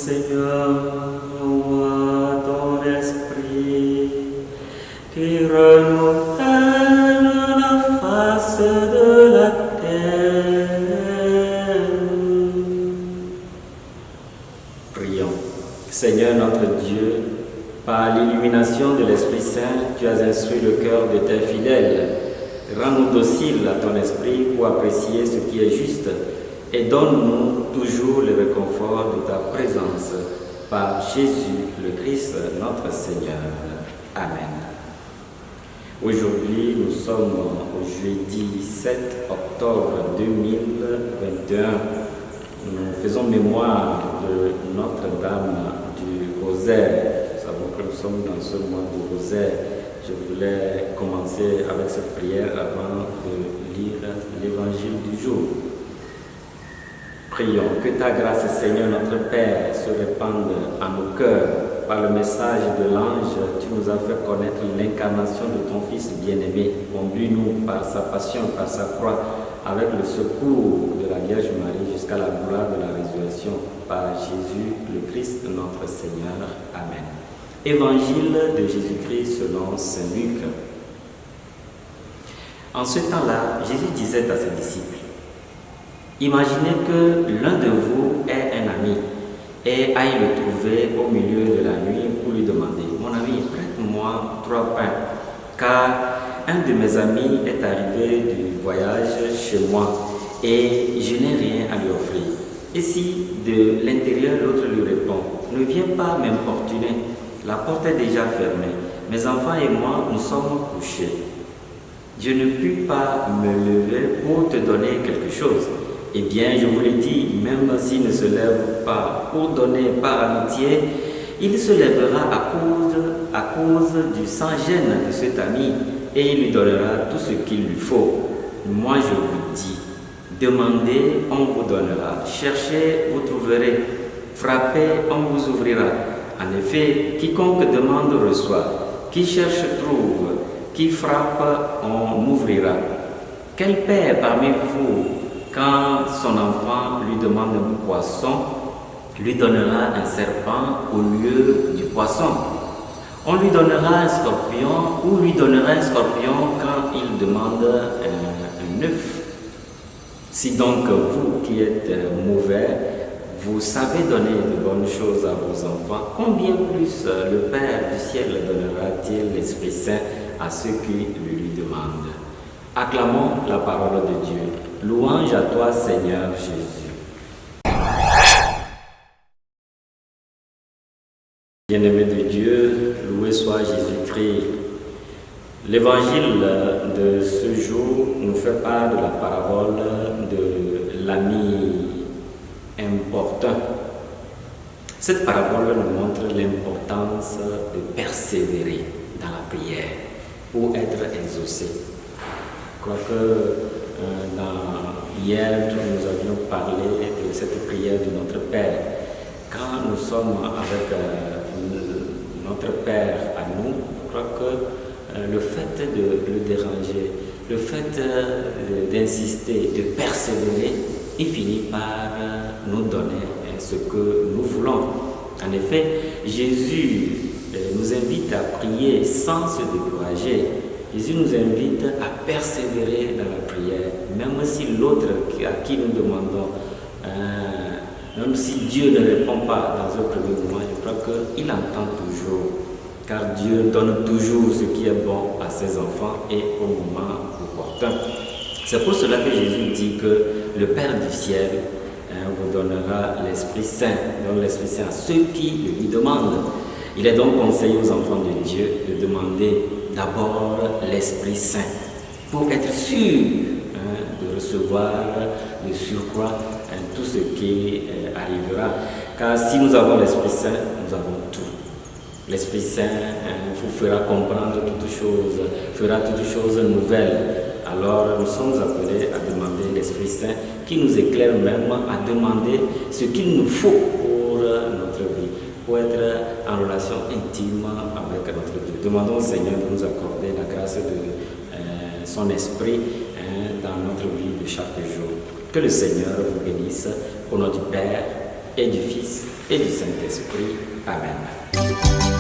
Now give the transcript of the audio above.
Seigneur, envoie ton esprit qui renouvelle la face de la terre. Prions. Seigneur notre Dieu, par l'illumination de l'Esprit Saint, tu as instruit le cœur de tes fidèles. Rends-nous dociles à ton esprit pour apprécier ce qui est juste et donne-nous toujours le réconfort de ta présence. Par Jésus le Christ, notre Seigneur. Amen. Aujourd'hui, nous sommes au jeudi 7 octobre 2021. Nous faisons mémoire de Notre-Dame du Rosaire. Nous savons que nous sommes dans ce mois du Rosaire. Je voulais commencer avec cette prière avant de lire l'évangile du jour. Prions que ta grâce, Seigneur notre Père, se répande en nos cœurs. Par le message de l'ange, tu nous as fait connaître l'incarnation de ton Fils bien-aimé. Conduis-nous par sa passion, par sa croix, avec le secours de la Vierge Marie jusqu'à la gloire de la résurrection. Par Jésus le Christ, notre Seigneur. Amen. Évangile de Jésus-Christ selon saint Luc. En ce temps-là, Jésus disait à ses disciples: imaginez que l'un de vous ait un ami et aille le trouver au milieu de la nuit pour lui demander: mon ami, prête-moi 3 pains, car un de mes amis est arrivé du voyage chez moi et je n'ai rien à lui offrir. Et si de l'intérieur l'autre lui répond: ne viens pas m'importuner, la porte est déjà fermée, mes enfants et moi nous sommes couchés. Je ne puis pas me lever pour te donner quelque chose. Eh bien, je vous le dis, même s'il ne se lève pas pour donner par amitié, il se lèvera à cause du sans-gêne de cet ami et il lui donnera tout ce qu'il lui faut. Moi, je vous dis, demandez, on vous donnera. Cherchez, vous trouverez. Frappez, on vous ouvrira. En effet, quiconque demande reçoit. Qui cherche trouve. Qui frappe, on ouvrira. Quel père parmi vous, quand son enfant lui demande un poisson, lui donnera un serpent au lieu du poisson? On lui donnera un scorpion ou lui donnera un scorpion quand il demande un œuf. Si donc vous qui êtes mauvais, vous savez donner de bonnes choses à vos enfants, combien plus le Père du ciel donnera-t-il l'Esprit Saint à ceux qui le lui demandent? Acclamons la parole de Dieu. Louange à toi, Seigneur Jésus. Bien-aimé de Dieu, loué soit Jésus-Christ. L'évangile de ce jour nous fait part de la parabole de l'ami important. Cette parabole nous montre l'importance de persévérer dans la prière pour être exaucé. Je crois que hier, nous avions parlé de cette prière de notre Père. Quand nous sommes avec notre Père à nous, je crois que le fait de le déranger, le fait d'insister, de persévérer, il finit par nous donner ce que nous voulons. En effet, Jésus nous invite à prier sans se décourager. Jésus nous invite à persévérer dans la prière, même si l'autre à qui nous demandons, même si Dieu ne répond pas dans un premier moment, je crois qu'il entend toujours, car Dieu donne toujours ce qui est bon à ses enfants et au moment opportun. C'est pour cela que Jésus dit que le Père du ciel vous donnera l'Esprit Saint, donne l'Esprit Saint à ceux qui le lui demandent. Il est donc conseillé aux enfants de Dieu de demander d'abord l'Esprit Saint pour être sûr de recevoir de surcroît tout ce qui arrivera. Car si nous avons l'Esprit Saint, nous avons tout. L'Esprit Saint vous fera comprendre toutes choses, fera toutes choses nouvelles. Alors nous sommes appelés à demander l'Esprit Saint qui nous éclaire même à demander ce qu'il nous faut pour notre vie, pour être en relation intime avec notre Dieu. Demandons au Seigneur de nous accorder la grâce de son Esprit dans notre vie de chaque jour. Que le Seigneur vous bénisse au nom du Père, et du Fils et du Saint-Esprit. Amen.